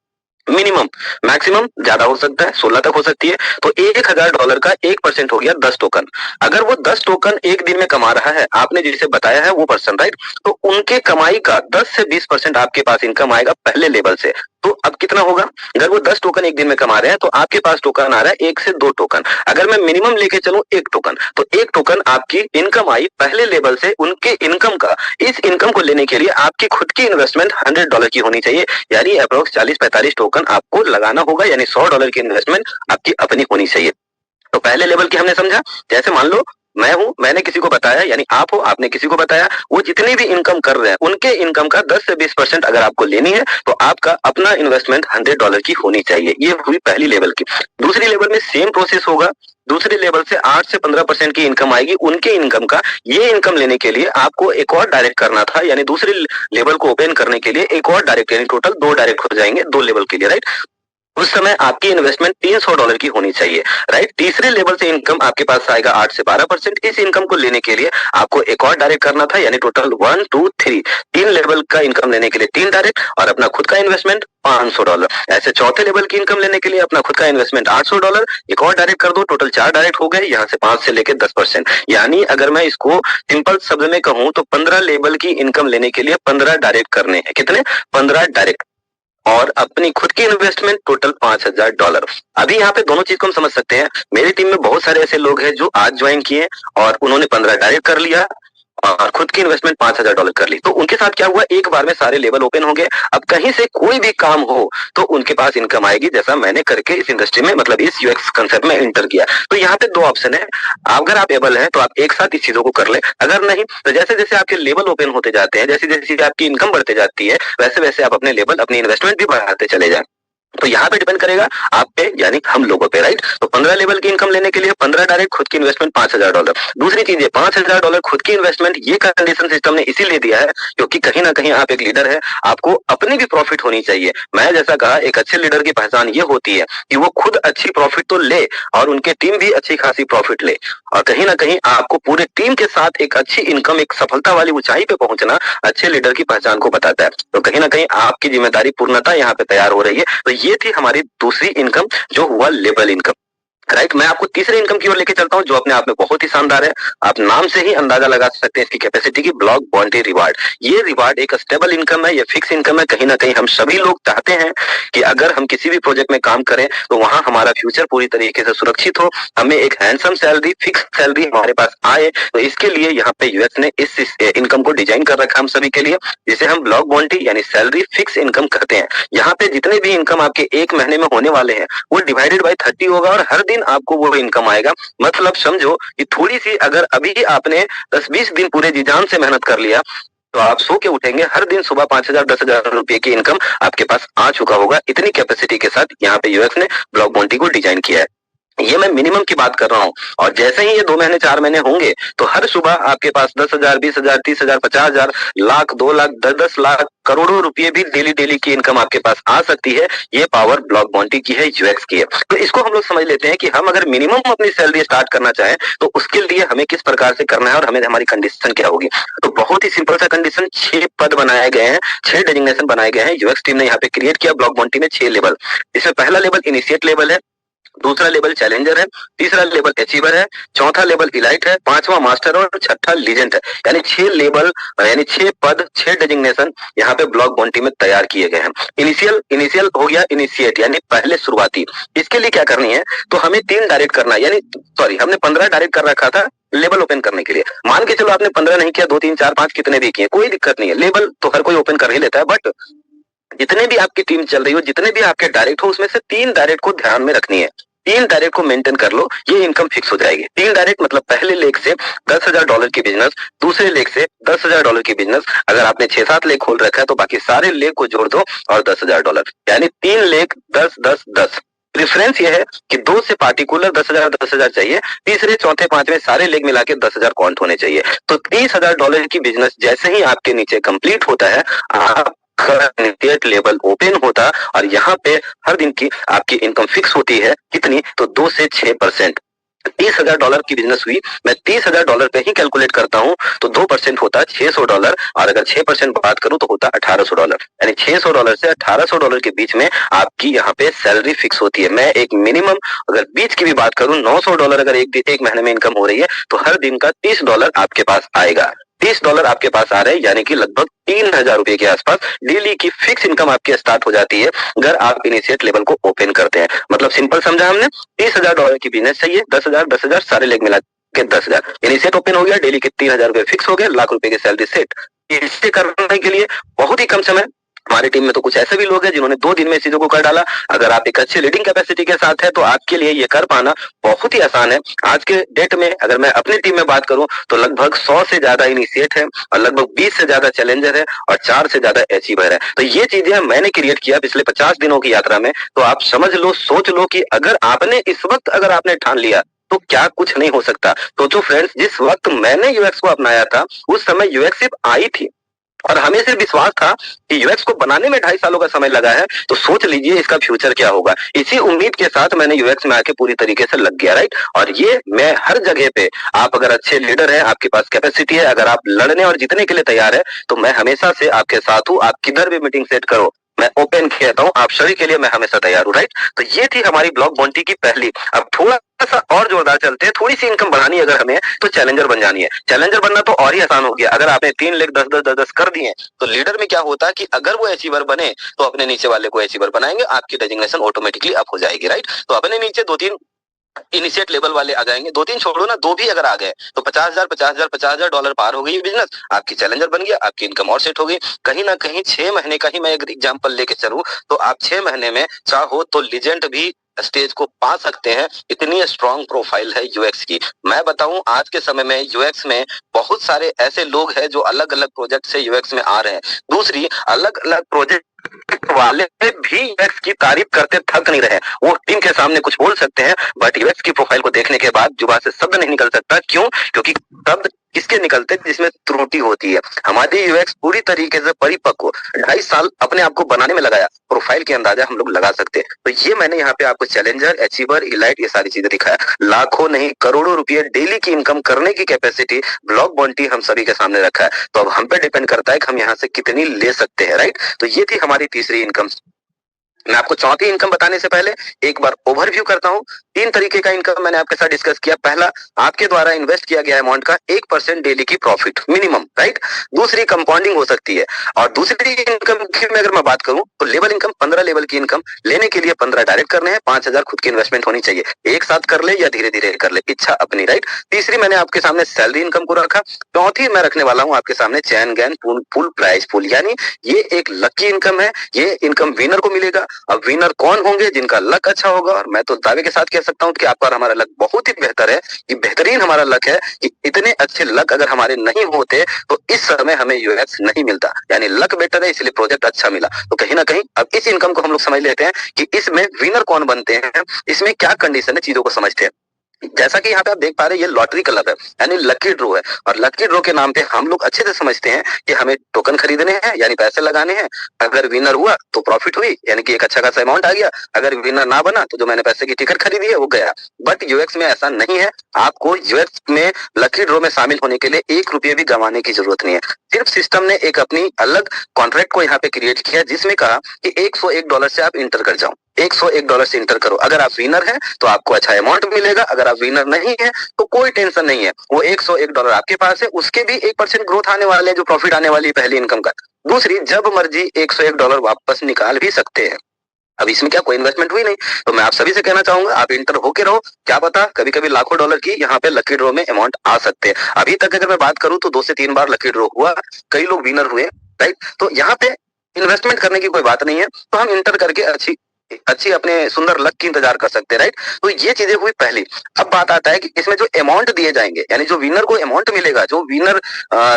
मिनिमम, मैक्सिमम ज्यादा हो सकता है, 16 तक हो सकती है। तो $1000 का 1% हो गया 10 टोकन। अगर वो 10 टोकन एक दिन में कमा रहा है, आपने जिसे बताया है वो पर्सन, राइट, तो उनके कमाई का 10 से 20% आपके पास इनकम आएगा पहले लेवल से। तो अब कितना होगा, अगर वो 10 टोकन एक दिन में कमा रहे हैं तो आपके पास टोकन आ रहा है 1 से 2 टोकन। अगर मैं मिनिमम लेके चलूं 1 टोकन, तो 1 टोकन आपकी इनकम आई पहले लेवल से, उनके इनकम का। इस इनकम को लेने के लिए आपकी खुद की इन्वेस्टमेंट $100 की होनी चाहिए, यानी अप्रोक्स 40-45 टोकन आपको लगाना होगा, यानी $100 की इन्वेस्टमेंट आपकी अपनी होनी चाहिए। तो पहले लेवल की हमने समझा, जैसे मान लो मैं हूं, मैंने किसी को बताया, यानी आप हो, आपने किसी को बताया, वो जितनी भी इनकम कर रहे हैं उनके इनकम का 10 से 20% अगर आपको लेनी है तो आपका अपना इन्वेस्टमेंट $100 की होनी चाहिए। ये हुई पहली लेवल की। दूसरी लेवल में सेम प्रोसेस होगा, दूसरे लेवल से 8 से 15% की इनकम आएगी उनके इनकम का। ये इनकम लेने के लिए आपको एक और डायरेक्ट करना था, यानी दूसरे लेवल को ओपन करने के लिए एक और डायरेक्ट, यानी टोटल 2 डायरेक्ट हो जाएंगे 2 लेवल के लिए, राइट। उस समय आपकी इन्वेस्टमेंट $300 की होनी चाहिए, राइट। तीसरे लेवल से इनकम आपके पास आएगा 8 से 12%। इस इनकम को लेने के लिए आपको एक और डायरेक्ट करना था, यानी टोटल 1 2 3 3 लेवल का इनकम लेने के लिए 3 डायरेक्ट, और अपना खुद का इन्वेस्टमेंट $500। ऐसे चौथे लेवल की इनकम लेने के लिए अपना खुद का इन्वेस्टमेंट $800, एक और डायरेक्ट कर दो, टोटल 4 डायरेक्ट हो गए। यहाँ से 5 से लेकर 10%, यानी अगर मैं इसको सिंपल शब्द में कहूं तो 15 लेवल की इनकम लेने के लिए 15 डायरेक्ट करने हैं। कितने? 15 डायरेक्ट, और अपनी खुद की इन्वेस्टमेंट टोटल $5000। अभी यहाँ पे दोनों चीज को हम समझ सकते हैं। मेरी टीम में बहुत सारे ऐसे लोग हैं जो आज ज्वाइन किए और उन्होंने 15 डायरेक्ट कर लिया और खुद की इन्वेस्टमेंट $5000 कर ली। तो उनके साथ क्या हुआ, एक बार में सारे लेवल ओपन हो गए। अब कहीं से कोई भी काम हो तो उनके पास इनकम आएगी, जैसा मैंने करके इस इंडस्ट्री में, मतलब इस यूएक्स कंसेप्ट में इंटर किया। तो यहाँ पे 2 ऑप्शन है, अगर आप एबल है तो आप एक साथ इस चीजों को कर ले, अगर नहीं तो जैसे जैसे आपके लेवल ओपन होते जाते हैं, जैसे जैसे आपकी इनकम बढ़ते जाती है, वैसे वैसे आप अपने लेवल, अपनी इन्वेस्टमेंट भी बढ़ाते चले जाए। तो यहाँ पे डिपेंड करेगा आप पे, यानी हम लोगों पे, राइट। तो 15 लेवल की इनकम लेने के लिए 15 डायरेक्ट, खुद की इन्वेस्टमेंट $5000। दूसरी चीज है $5000 खुद की इन्वेस्टमेंट। ये कंडीशन सिस्टम ने इसीलिए दिया है क्योंकि कहीं ना कहीं आप एक लीडर है, आपको अपनी भी प्रॉफिट होनी चाहिए। मैं जैसा कहा, एक अच्छे लीडर की पहचान ये होती है कि वो खुद अच्छी प्रॉफिट तो ले और उनके टीम भी अच्छी खासी प्रॉफिट ले, और कहीं ना कहीं आपको पूरे टीम के साथ एक अच्छी इनकम, एक सफलता वाली ऊंचाई पे पहुंचना अच्छे लीडर की पहचान को बताता है। तो कहीं ना कहीं आपकी जिम्मेदारी पूर्णता यहाँ पे तैयार हो रही है। तो ये थी हमारी दूसरी इनकम, जो हुआ लेवल इनकम, राइट। मैं आपको तीसरे इनकम की ओर लेके चलता हूं, जो अपने आप में बहुत ही शानदार है। आप नाम से ही अंदाजा लगा सकते हैं इसकी कैपेसिटी की, ब्लॉक बॉन्टी रिवार्ड। ये रिवार्ड एक स्टेबल इनकम है, ये फिक्स इनकम है। कहीं ना कहीं हम सभी लोग चाहते हैं कि अगर हम किसी भी प्रोजेक्ट में काम करें तो वहां हमारा फ्यूचर पूरी तरीके से सुरक्षित हो, हमें एक हैंडसम सैलरी, फिक्स सैलरी हमारे पास आए। तो इसके लिए यहाँ पे यूएस ने इस इनकम को डिजाइन कर रखा हम सभी के लिए, जिसे हम ब्लॉक बॉन्टी यानी सैलरी फिक्स इनकम कहते हैं। यहाँ पे जितने भी इनकम आपके एक महीने में होने वाले हैं वो डिवाइडेड बाय 30 होगा, और हर दिन आपको वो इनकम आएगा। मतलब समझो कि थोड़ी सी, अगर अभी आपने 10-20 दिन पूरे जी जान से मेहनत कर लिया तो आप सो के उठेंगे, हर दिन सुबह 5000-10,000 रुपए की इनकम आपके पास आ चुका होगा। इतनी कैपेसिटी के साथ यहाँ पे यूएक्स ने ब्लॉक बॉन्टी को डिजाइन किया है। ये मैं मिनिमम की बात कर रहा हूँ। और जैसे ही ये 2 महीने 4 महीने होंगे तो हर सुबह आपके पास 10,000, 20,000, 30,000, 50,000, लाख, 2 लाख, 10-10 लाख, करोड़ों रुपए भी डेली की इनकम आपके पास आ सकती है। ये पावर ब्लॉक बॉन्टी की है, यूएक्स की है। तो इसको हम लोग समझ लेते हैं कि हम अगर मिनिमम अपनी सैलरी स्टार्ट करना चाहें तो उसके लिए हमें किस प्रकार से करना है और हमें हमारी कंडीशन क्या होगी। तो बहुत ही सिंपल सा कंडीशन, 6 पद बनाए गए हैं, 6 डेजिग्नेशन बनाए गए हैं। यूएक्स टीम ने यहाँ पे क्रिएट किया ब्लॉक बॉन्टी में 6 लेवल। इसमें पहला लेवल इनिशिएट लेवल है, दूसरा लेवल चैलेंजर है, तीसरा लेवल अचीवर है, चौथा लेवल इलाइट है, पांचवा मास्टर और छठा लीजेंड है। यानी 6 लेवल, यानी 6 पद, 6 डेजिग्नेशन यहाँ पे ब्लॉक बॉन्टी में तैयार किए गए हैं। इनिशियल हो गया, इनिशिएट यानी पहले शुरुआती। इसके लिए क्या करनी है, तो हमें 3 डायरेक्ट करना है, यानी सॉरी हमने 15 डायरेक्ट कर रखा था लेवल ओपन करने के लिए। मान के चलो आपने 15 नहीं किया, 2, 3, 4, 5 कितने भी किए, कोई दिक्कत नहीं है। लेवल तो हर कोई ओपन कर ही लेता है, बट जितने भी आपकी टीम चल रही हो, जितने भी आपके डायरेक्ट हो, उसमें से 3 डायरेक्ट को ध्यान में रखनी है। 3 डायरेक्ट को मेंटेन कर लो, ये इनकम फिक्स हो जाएगी। 3 डायरेक्ट मतलब पहले लेग से $10,000 की बिजनेस, दूसरे लेग से $10,000 की बिजनेस। अगर आपने 6-7 लेग खोल रखा है तो बाकी सारे लेग को जोड़ दो और $10,000, यानी 3 लेग 10, 10, 10। प्रेफरेंस ये है कि 2 से पार्टिकुलर 10,000 10,000 चाहिए, तीसरे, चौथे, पांचवें सारे लेग मिला के 10,000 काउंट होने चाहिए। तो $30,000 की बिजनेस जैसे ही आपके नीचे कंप्लीट होता है, आप इनिशिएट लेवल ओपन होता और यहाँ पे हर दिन की आपकी इनकम फिक्स होती है। कितनी, तो 2 से 6%। $30,000 की बिजनेस हुई, मैं $30,000 पे ही कैलकुलेट करता हूँ, तो 2% होता है $600, और अगर 6% बात करूं तो होता $1,800। यानी $600 से $1,800 के बीच में आपकी यहाँ पे सैलरी फिक्स होती है। मैं एक मिनिमम अगर बीच की भी बात करूं, $900 अगर एक महीने में इनकम हो रही है तो हर दिन का $30 आपके पास आएगा। $30 आपके पास आ रहे हैं, यानी कि लगभग ₹3,000 के आसपास डेली की फिक्स इनकम आपकी स्टार्ट हो जाती है अगर आप इनिशिएट लेवल को ओपन करते हैं। मतलब सिंपल समझा हमने, $30,000 की बिजनेस चाहिए, 10,000 10,000 सारे लेग मिला के 10,000, इनिशिएट ओपन हो गया, डेली के ₹3,000 फिक्स हो गए, ₹1,00,000 की सैलरी सेट। इसे करने के लिए बहुत ही कम समय, हमारी टीम में तो कुछ ऐसे भी लोग हैं जिन्होंने 2 दिन में इस चीजों को कर डाला। अगर आप एक अच्छे लीडिंग कैपेसिटी के साथ है तो आपके लिए ये कर पाना बहुत ही आसान है। आज के डेट में अगर मैं अपनी टीम में बात करूं तो लगभग 100 से ज्यादा इनिशिएट है और लगभग 20 से ज्यादा चैलेंजर है और 4 से ज्यादा अचीवर है। तो ये चीजें मैंने क्रिएट किया पिछले 50 दिनों की यात्रा में। तो आप समझ लो, सोच लो कि अगर आपने इस वक्त अगर आपने ठान लिया तो क्या कुछ नहीं हो सकता। तो फ्रेंड्स, जिस वक्त मैंने यूएक्स को अपनाया था उस समय यूएक्स सिर्फ आई थी और हमें सिर्फ विश्वास था कि यूएक्स को बनाने में 2.5 सालों का समय लगा है, तो सोच लीजिए इसका फ्यूचर क्या होगा। इसी उम्मीद के साथ मैंने यूएक्स में आके पूरी तरीके से लग गया, राइट। और ये मैं हर जगह पे, आप अगर अच्छे लीडर हैं, आपके पास कैपेसिटी है, अगर आप लड़ने और जीतने के लिए तैयार है तो मैं हमेशा से आपके साथ हूँ। आप किधर भी मीटिंग सेट करो, मैं ओपन कहता हूँ, आप सभी के लिए मैं हमेशा तैयार हूँ, राइट। तो ये थी हमारी ब्लॉक बॉन्टी की पहली। अब थोड़ा सा और जोरदार चलते हैं, थोड़ी सी इनकम बढ़ानी है अगर हमें तो चैलेंजर बन जानी है। चैलेंजर बनना तो और ही आसान हो गया। अगर आपने 3 लेग 10 10 10 10 कर दिए तो लीडर में क्या होता है कि अगर वो अचीवर बने तो अपने नीचे वाले को अचीवर बनाएंगे, आपकी डेजिग्नेशन ऑटोमेटिकली अप हो जाएगी, राइट। तो अपने नीचे 2-3 इनिशिएट लेवल वाले आ जाएंगे, 2-3 छोड़ो ना, 2 भी अगर आ गए तो $50,000 पार हो गई बिजनेस, आपकी चैलेंजर बन गया, आपकी इनकम और सेट हो गई। कहीं ना कहीं 6 महीने का ही मैं एक एग्जांपल लेके चलूं तो आप 6 महीने में चाहो तो लीजेंड भी स्टेज को पा सकते हैं। इतनी स्ट्रॉन्ग प्रोफाइल है यूएक्स की। मैं बताऊं, आज के समय में यूएक्स में बहुत सारे ऐसे लोग हैं जो अलग अलग प्रोजेक्ट से यूएक्स में आ रहे हैं। दूसरी, अलग अलग प्रोजेक्ट वाले भी यूएक्स की तारीफ करते थक नहीं रहे। वो टीम के सामने कुछ बोल सकते हैं बट यूएक्स की प्रोफाइल को देखने के बाद जुबान से शब्द नहीं निकल सकता। क्यों? क्योंकि शब्द किसके निकलते जिसमें त्रुटि होती है। हमारी यूएक्स पूरी तरीके से परिपक्व, 2.5 साल अपने आप को बनाने में लगाया, प्रोफाइल के अंदाजा हम लोग लगा सकते हैं। तो ये मैंने यहाँ पे आपको चैलेंजर, अचीवर, इलाइट, ये सारी चीजें दिखाया। लाखों नहीं करोड़ों रुपए डेली की इनकम करने की कैपेसिटी ब्लॉक बॉन्टी हम सभी के सामने रखा है। तो अब हम पे डिपेंड करता है कि हम यहाँ से कितनी ले सकते हैं, राइट। तो ये थी हमारी तीसरी इनकम। मैं आपको चौथी इनकम बताने से पहले एक बार ओवरव्यू करता हूं। 3 तरीके का इनकम मैंने आपके साथ डिस्कस किया। पहला, आपके द्वारा इन्वेस्ट किया गया अमाउंट का 1% डेली की प्रॉफिट मिनिमम, राइट। दूसरी, कंपाउंडिंग हो सकती है। और दूसरी इनकम की में अगर मैं बात करूं तो लेवल इनकम, 15 लेवल की इनकम लेने के लिए 15 डायरेक्ट करने हैं, 5,000 खुद की इन्वेस्टमेंट होनी चाहिए। एक साथ कर ले या धीरे धीरे कर ले, इच्छा अपनी, राइट। तीसरी, मैंने आपके सामने सैलरी इनकम को रखा। चौथी, मैं रखने वाला हूं आपके सामने चैन गैन फुल प्राइस फुल, यानी ये एक लकी इनकम है। ये इनकम विनर को मिलेगा अब विनर कौन होंगे जिनका लक अच्छा होगा, और मैं तो दावे के साथ कह सकता हूँ कि आपका और हमारा लक बहुत ही बेहतर है, कि बेहतरीन हमारा लक है, कि इतने अच्छे लक अगर हमारे नहीं होते तो इस समय हमें यूएक्स नहीं मिलता। यानी लक बेटर है इसलिए प्रोजेक्ट अच्छा मिला। तो कहीं ना कहीं अब इस इनकम को हम लोग समझ लेते हैं कि इसमें विनर कौन बनते हैं, इसमें क्या कंडीशन है, चीजों को समझते हैं। जैसा कि यहाँ पे आप देख पा रहे हैं, ये लॉटरी क्लब है, यानी लकी ड्रॉ है, और लकी ड्रॉ के नाम पे हम लोग अच्छे से समझते हैं कि हमें टोकन खरीदने हैं, यानी पैसे लगाने हैं। अगर विनर हुआ तो प्रॉफिट हुई, यानी कि एक अच्छा खासा अमाउंट आ गया। अगर विनर ना बना तो जो मैंने पैसे की टिकट खरीदी है वो गया। बट यूएक्स में ऐसा नहीं है। आपको यूएक्स में लकी ड्रॉ में शामिल होने के लिए 1 रुपये भी गंवाने की जरूरत नहीं है। सिर्फ सिस्टम ने एक अपनी अलग कॉन्ट्रैक्ट को यहाँ पे क्रिएट किया, जिसमें कहा कि $101 से आप इंटर कर जाओ, $101 से इंटर करो। अगर आप विनर हैं तो आपको अच्छा अमाउंट मिलेगा, अगर आप विनर नहीं है तो कोई टेंशन नहीं है, वो $101 आपके पास है, उसके भी 1% ग्रोथ आने वाले, जो प्रॉफिट आने वाली पहली इनकम का। दूसरी, जब मर्जी $101 वापस निकाल भी सकते हैं। अब इसमें क्या कोई इन्वेस्टमेंट हुई नहीं। तो मैं आप सभी से कहना चाहूंगा, आप इंटर होके रहो, क्या पता कभी कभी लाखों डॉलर की यहाँ पे लकी ड्रॉ में अमाउंट आ सकते हैं। अभी तक अगर मैं बात करूं तो 2 से 3 बार लकी ड्रॉ हुआ, कई लोग विनर हुए, राइट। तो यहाँ पे इन्वेस्टमेंट करने की कोई बात नहीं है, तो हम इंटर करके अच्छी अच्छी अपने सुंदर लक की इंतजार कर सकते हैं, राइट। तो ये चीजें हुई पहली। अब बात आता है कि इसमें जो अमाउंट दिए जाएंगे, यानी जो विनर को अमाउंट मिलेगा, जो विनर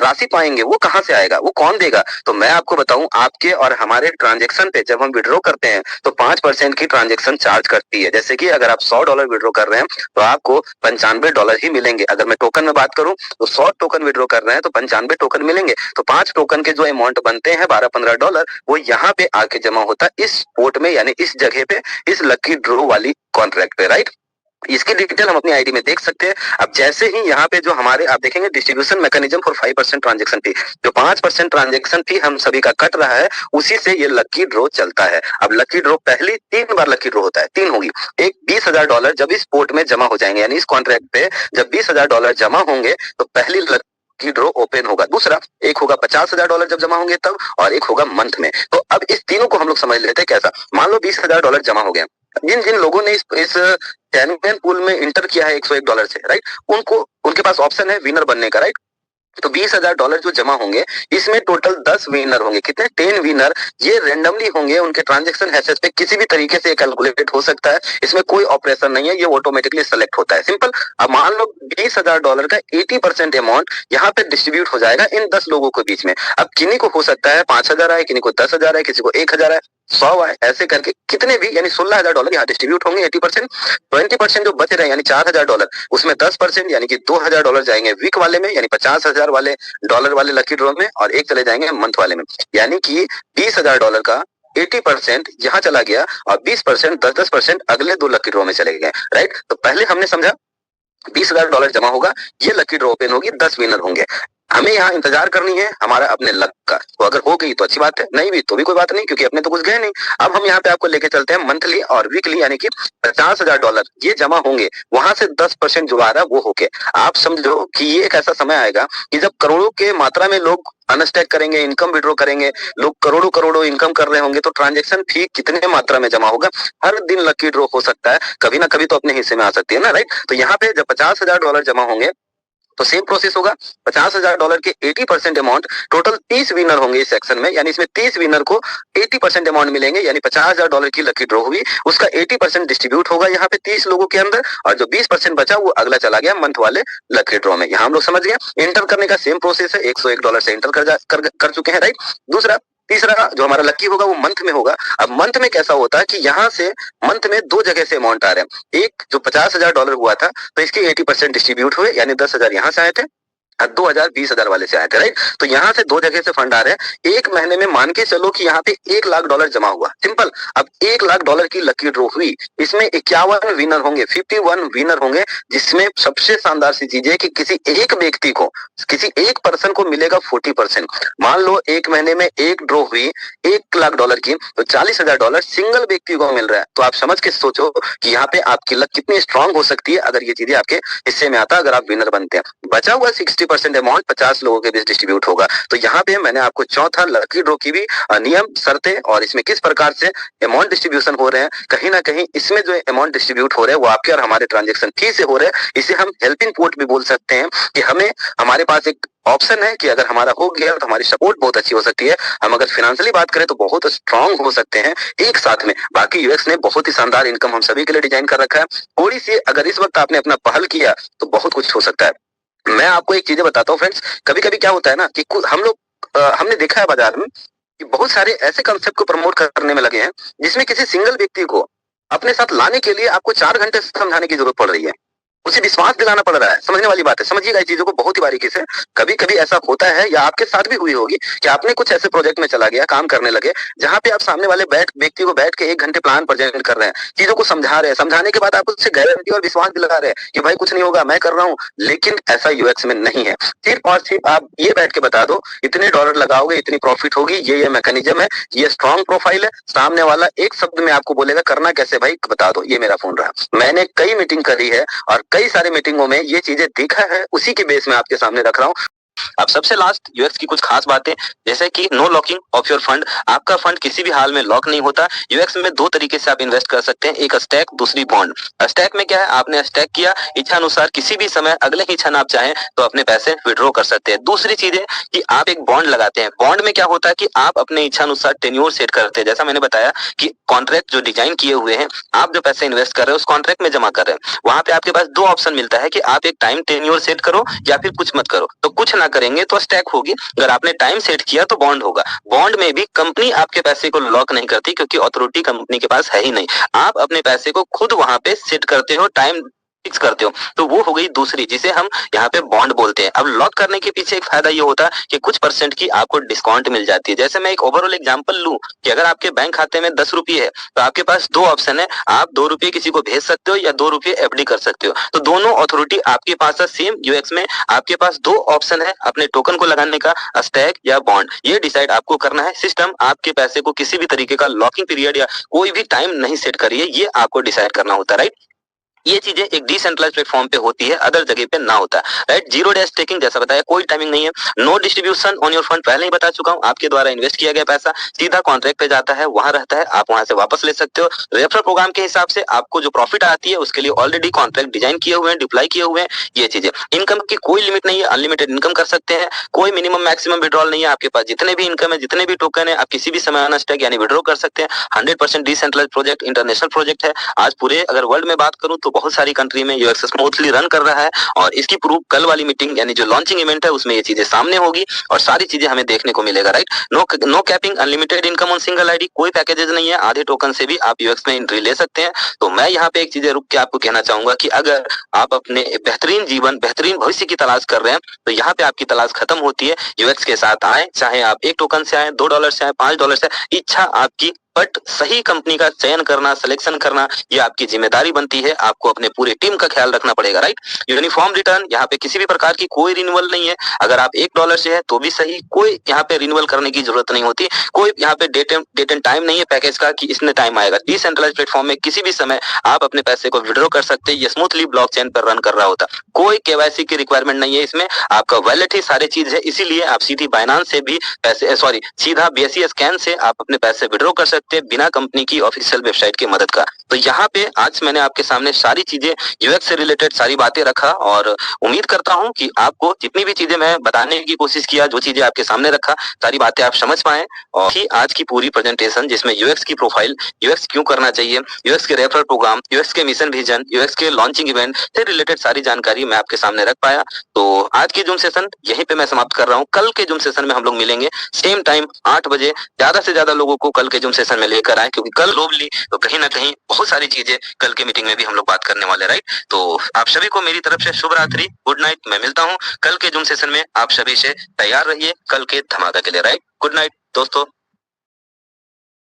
राशि पाएंगे, वो कहाँ से आएगा, वो कौन देगा। तो मैं आपको बताऊं, आपके और हमारे ट्रांजेक्शन पे जब हम विड्रॉ करते हैं तो 5% की ट्रांजेक्शन चार्ज करती है। जैसे कि अगर आप $100 विड्रॉ कर रहे हैं तो आपको $95 ही मिलेंगे। अगर मैं टोकन में बात करूं तो 100 टोकन विड्रॉ कर रहे हैं तो 95 टोकन मिलेंगे। तो 5 टोकन के जो अमाउंट बनते हैं $12-15, वो यहाँ पे आके जमा होता है इस पोर्ट में, यानी इस जगह पे, इस लकी ड्रॉ वाली कॉन्ट्रैक्ट पे, राइट। इसकी डिटेल हम अपनी आईडी में देख सकते हैं। अब जैसे ही यहाँ पे जो हमारे आप देखेंगे डिस्ट्रीब्यूशन मैकेनिज्म फॉर 5% ट्रांजेक्शन फी, जो 5% ट्रांजेक्शन फी हम सभी का कट रहा है, उसी से ये लकी ड्रॉ चलता है। अब लकी ड्रॉ पहली 3 बार लकी ड्रॉ होता है, 3 होगी। एक $20,000 जब इस पोर्ट में जमा हो जाएंगे, यानी इस कॉन्ट्रैक्ट पे जब $20,000 जमा होंगे तो पहली लकी ड्रॉ ओपन होगा। दूसरा, एक होगा $50,000 जब जमा होंगे तब, और एक होगा मंथ में। तो अब इस तीनों को हम लोग समझ लेते हैं कैसा। मान लो $20,000 जमा हो गया, जिन जिन लोगों ने इस चैंपियन पूल में इंटर किया है $101 से, राइट, उनको उनके पास ऑप्शन है विनर बनने का, राइट। तो $20,000 जो जमा होंगे, इसमें टोटल 10 विनर होंगे। कितने? 10 विनर। ये रेंडमली होंगे, उनके ट्रांजेक्शन हैशेस पे किसी भी तरीके से कैलकुलेट हो सकता है, इसमें कोई ऑपरेशन नहीं है, ये ऑटोमेटिकली सेलेक्ट होता है, सिंपल। अब मान लो $20,000 का 80% अमाउंट यहाँ पे डिस्ट्रीब्यूट हो जाएगा इन 10 लोगों के बीच में। अब किन्हीं को हो सकता है 5,000 आए, किन्हीं को 10,000 आए, किसी को 1,000 आए, 100 आए, ऐसे करके कितने भी, यानी $16,000 यहाँ डिस्ट्रीब्यूट होंगे 80%। 20% जो बच रहे हैं यानी $4,000, उसमें 10% यानी कि $2,000 जाएंगे वीक वाले में, यानी 50,000 वाले डॉलर वाले लकी ड्रॉ में, और एक चले जाएंगे मंथ वाले में। यानी कि $20,000 का 80% यहाँ चला गया, और 20% 10-10% अगले 2 लकी ड्रॉ में चले गए, राइट। तो पहले हमने समझा $20,000 जमा होगा, ये लकी ड्रॉ ओपन होगी, 10 विनर होंगे। हमें यहाँ इंतजार करनी है हमारा अपने लक का। तो अगर हो गई तो अच्छी बात है, नहीं भी तो भी कोई बात नहीं, क्योंकि अपने तो कुछ गए नहीं। अब हम यहाँ पे आपको लेके चलते हैं मंथली और वीकली, यानी कि $50,000 ये जमा होंगे, वहां से 10% जो आ रहा है वो होके, आप समझो कि ये एक ऐसा समय आएगा कि जब करोड़ों के मात्रा में लोग अनस्टैक करेंगे, इनकम विड्रॉ करेंगे, लोग करोड़ों करोड़ों इनकम कर रहे होंगे, तो ट्रांजेक्शन फी कितने मात्रा में जमा होगा। हर दिन लकी ड्रॉ हो सकता है, कभी ना कभी तो अपने हिस्से में आ सकती है ना, राइट। तो यहाँ पे जब $50,000 जमा होंगे तो सेम प्रोसेस होगा। $50,000 के 80% अमाउंट, टोटल 30 विनर होंगे इस सेक्शन में, यानी इसमें 30 विनर को 80% अमाउंट मिलेंगे, यानी $50,000 की लकी ड्रॉ हुई, उसका 80% डिस्ट्रीब्यूट होगा यहाँ पे 30 लोगों के अंदर, और जो 20% बचा वो अगला चला गया मंथ वाले लकी ड्रॉ में। यहाँ हम लोग समझ गए, इंटर करने का सेम प्रोसेस है, $101 से इंटर कर चुके हैं, राइट। दूसरा, तीसरा जो हमारा लकी होगा वो मंथ में होगा। अब मंथ में कैसा होता है कि यहाँ से मंथ में 2 जगह से अमाउंट आ रहे हैं। एक जो $50,000 हुआ था तो इसके 80% डिस्ट्रीब्यूट हुए, यानी 10,000 यहाँ से आए थे, 2,000 20,000 वाले से आए थे, राइट। तो यहाँ से 2 जगह से फंड आ रहे हैं। एक महीने में मान के चलो कि यहाँ पे $1,00,000 जमा हुआ, सिंपल। अब $1,00,000 की लकी ड्रॉ हुई, इसमें 51 विनर होंगे, 51 विनर होंगे, जिसमें सबसे शानदार सी चीज है कि किसी एक व्यक्ति को, किसी एक पर्सन को मिलेगा 40%। मान लो एक महीने में एक ड्रॉ हुई $1,00,000 की, तो $40,000 सिंगल व्यक्ति को मिल रहा है। तो आप समझ के सोचो कि यहाँ पे आपकी लक कितनी स्ट्रांग हो सकती है अगर ये चीजें आपके हिस्से में आता, अगर आप विनर बनते हैं। बचा हुआ 60% 50% अमाउंट 50 लोगों के बीच डिस्ट्रीब्यूट होगा। तो यहाँ पे मैंने आपको चौथा लकी ड्रॉ की भी नियम, शर्तें और इसमें किस प्रकार से अमाउंट डिस्ट्रीब्यूशन हो रहे हैं, कहीं ना कहीं इसमें जो अमाउंट डिस्ट्रीब्यूट हो रहे हैं वो आपके और हमारे ट्रांजेक्शन फी से हो रहे हैं। इसे हम हेल्पिंग पोर्ट भी बोल सकते हैं कि हमें हमारे पास एक ऑप्शन है कि अगर हमारा हो गया तो हमारी सपोर्ट बहुत अच्छी हो सकती है। हम अगर फाइनेंशियली बात करें तो बहुत स्ट्रांग हो सकते हैं एक साथ में। बाकी यूएक्स ने बहुत ही शानदार इनकम हम सभी के लिए डिजाइन कर रखा है। थोड़ी सी अगर इस वक्त आपने अपना पहल किया तो बहुत कुछ हो सकता है। मैं आपको एक चीजें बताता हूँ फ्रेंड्स, कभी कभी क्या होता है ना कि हम लोग हमने देखा है बाजार में कि बहुत सारे ऐसे कंसेप्ट को प्रमोट करने में लगे हैं जिसमें किसी सिंगल व्यक्ति को अपने साथ लाने के लिए आपको 4 घंटे समझाने की जरूरत पड़ रही है, उसे विश्वास दिलाना पड़ रहा है। समझने वाली बात है, समझिएगा इस चीजों को बहुत ही बारीकी से। कभी कभी ऐसा होता है या आपके साथ भी हुई होगी कि आपने कुछ ऐसे प्रोजेक्ट में चला गया, काम करने लगे जहां पे आप सामने वाले व्यक्ति को बैठ के 1 घंटे प्लान प्रेजेंट कर रहे हैं, चीजों को समझा रहे हैं, समझाने के बाद आप उससे गारंटी और विश्वास दिला रहे हैं कि भाई कुछ नहीं होगा, मैं कर रहा हूँ। लेकिन ऐसा यूएक्स में नहीं है। सिर्फ और सिर्फ आप ये बैठ के बता दो इतने डॉलर लगाओगे इतनी प्रॉफिट होगी, ये मैकेनिज्म है, ये स्ट्रॉन्ग प्रोफाइल है। सामने वाला एक शब्द में आपको बोलेगा करना कैसे भाई बता दो, ये मेरा फोन रहा। मैंने कई मीटिंग करी है और कई सारे मीटिंगों में ये चीजें देखा है, उसी के बेस में आपके सामने रख रहा हूँ। अब सबसे लास्ट यूएक्स की कुछ खास बातें, जैसे कि no locking of your fund. आपका फंड किसी भी हाल में लॉक नहीं होता। यूएक्स में 2 तरीके से आप इन्वेस्ट कर सकते हैं, एक स्टैक, दूसरी बॉन्ड। स्टैक में क्या है, आपने स्टैक किया, इच्छा अनुसार किसी भी समय अगले ही क्षण आप चाहें तो अपने पैसे विड्रॉ कर सकते हैं। दूसरी चीज है कि आप एक बॉन्ड लगाते हैं। बॉन्ड में क्या होता है कि आप अपने इच्छा अनुसार टेन्योर सेट करते हैं। जैसा मैंने बताया कि कॉन्ट्रैक्ट जो डिजाइन किए हुए हैं, आप जो पैसे इन्वेस्ट कर रहे हैं उस कॉन्ट्रैक्ट में जमा कर रहे हैं। वहां पे आपके पास 2 ऑप्शन मिलता है कि आप एक टाइम टेन्योर सेट करो या फिर कुछ मत करो। तो कुछ ना करेंगे तो स्टैक होगी, अगर आपने टाइम सेट किया तो बॉन्ड होगा। बॉन्ड में भी कंपनी आपके पैसे को लॉक नहीं करती क्योंकि अथॉरिटी कंपनी के पास है ही नहीं। आप अपने पैसे को खुद वहां पे सेट करते हो, टाइम फिक्स करते हो। तो वो हो गई दूसरी, जिसे हम यहाँ पे बॉन्ड बोलते हैं। अब लॉक करने के पीछे एक फायदा ये होता है कि कुछ परसेंट की आपको डिस्काउंट मिल जाती है। जैसे मैं एक ओवरऑल एग्जांपल लूं कि अगर आपके बैंक खाते में 10 रुपये है तो आपके पास 2 ऑप्शन है, आप 2 रुपये किसी को भेज सकते हो या 2 रुपये एफडी कर सकते हो। तो दोनों अथॉरिटी आपके पास है। सेम यूएक्स में आपके पास 2 ऑप्शन है अपने टोकन को लगाने का, स्टैक या बॉन्ड। ये डिसाइड आपको करना है। सिस्टम आपके पैसे को किसी भी तरीके का लॉकिंग पीरियड या कोई भी टाइम नहीं सेट करिए, ये आपको डिसाइड करना होता है, राइट। ये चीजें एक डिसेंट्रलाइज्ड प्लेटफॉर्म पे होती है, अदर जगह पे ना होता है, राइट। जीरो डे स्टेकिंग जैसा बताया, कोई टाइमिंग नहीं है। No distribution on your fund, पहले ही बता चुका हूँ। आपके द्वारा इन्वेस्ट किया गया पैसा सीधा कॉन्ट्रैक्ट पे जाता है, वहां रहता है, आप वहां से वापस ले सकते हो। रेफरल प्रोग्राम के हिसाब से आपको जो प्रॉफिट आती है उसके लिए ऑलरेडी कॉन्ट्रैक्ट डिजाइन किए हुए हैं, डिप्लाई किए हुए हैं। ये चीजें, इनकम की कोई लिमिट नहीं है, अनलिमिटेड इनकम कर सकते हैं। कोई मिनिमम मैक्सिमम विड्रॉल नहीं है। आपके पास जितने भी इनकम है, जितने भी टोकन है, आप किसी भी समय अनस्टैक यानी विड्रॉ कर सकते हैं। 100% डिसेंट्रलाइज्ड प्रोजेक्ट, इंटरनेशनल प्रोजेक्ट है। आज पूरे अगर वर्ल्ड में बात करूं तो बहुत सारी कंट्री में यूएक्स स्मूथली रन कर रहा है और इसकी प्रूफ कल वाली मीटिंग यानी जो लॉन्चिंग इवेंट है उसमें ये चीजें सामने होगी और सारी चीजें हमें देखने को मिलेगा, right. No capping, unlimited income on single ID, कोई पैकेजेस नहीं है। आधे टोकन से भी आप यूएक्स में एंट्री ले सकते हैं। तो मैं यहाँ पे एक चीजें रुक के आपको कहना चाहूंगा कि अगर आप अपने बेहतरीन जीवन, बेहतरीन भविष्य की तलाश कर रहे हैं तो यहाँ पे आपकी तलाश खत्म होती है। यूएक्स के साथ आए, चाहे आप 1 टोकन से आए, $2 से आए, $5 से, इच्छा आपकी, बट सही कंपनी का चयन करना, सिलेक्शन करना ये आपकी जिम्मेदारी बनती है। आपको अपने पूरे टीम का ख्याल रखना पड़ेगा, राइट। यूनिफॉर्म रिटर्न, यहाँ पे किसी भी प्रकार की कोई रिन्यूअल नहीं है। अगर आप $1 से है तो भी सही, कोई यहाँ पे रिन्यूअल करने की जरूरत नहीं होती। कोई यहाँ पे डेट एंड टाइम नहीं है पैकेज का कि इसने टाइम आएगा। डिसेंट्रलाइज्ड प्लेटफॉर्म में किसी भी समय आप अपने पैसे को विड्रॉ कर सकते हैं। ये स्मूथली ब्लॉकचेन पर रन कर रहा होता। कोई केवाईसी की रिक्वायरमेंट नहीं है इसमें, आपका वैलेट ही सारी चीज है। इसीलिए आप सीधी बाइनांस से भी पैसे, सीधा बीएसई स्कैन से आप अपने पैसे विड्रॉ कर सकते हैं बिना कंपनी की ऑफिशियल वेबसाइट की मदद का। तो यहाँ पे आज मैंने आपके सामने सारी चीजें यूएक्स से रिलेटेड सारी बातें रखा और उम्मीद करता हूँ कि आपको जितनी भी चीजें मैं बताने की कोशिश किया, जो चीजें आपके सामने रखा, सारी बातें आप समझ पाए। और ही आज की पूरी प्रेजेंटेशन जिसमें यूएक्स की प्रोफाइल, यूएक्स क्यों करना चाहिए, यूएक्स के रेफरल प्रोग्राम, यूएक्स के मिशन विजन, यूएक्स के लॉन्चिंग इवेंट से रिलेटेड सारी जानकारी मैं आपके सामने रख पाया। तो आज की जूम सेशन यहीं पे मैं समाप्त कर रहा हूँ। कल के जूम सेशन में हम लोग मिलेंगे सेम टाइम 8 बजे। ज्यादा से ज्यादा लोगों को कल के जूम सेशन में लेकर आए क्योंकि कल ग्लोबली तो कहीं ना कहीं बहुत सारी चीजें कल के मीटिंग में भी हम लोग बात करने वाले, राइट। तो आप सभी को मेरी तरफ से शुभ रात्रि, गुड नाइट। मैं मिलता हूँ कल के जूम सेशन में। आप सभी से तैयार रहिए कल के धमाका के लिए, राइट। गुड नाइट दोस्तों।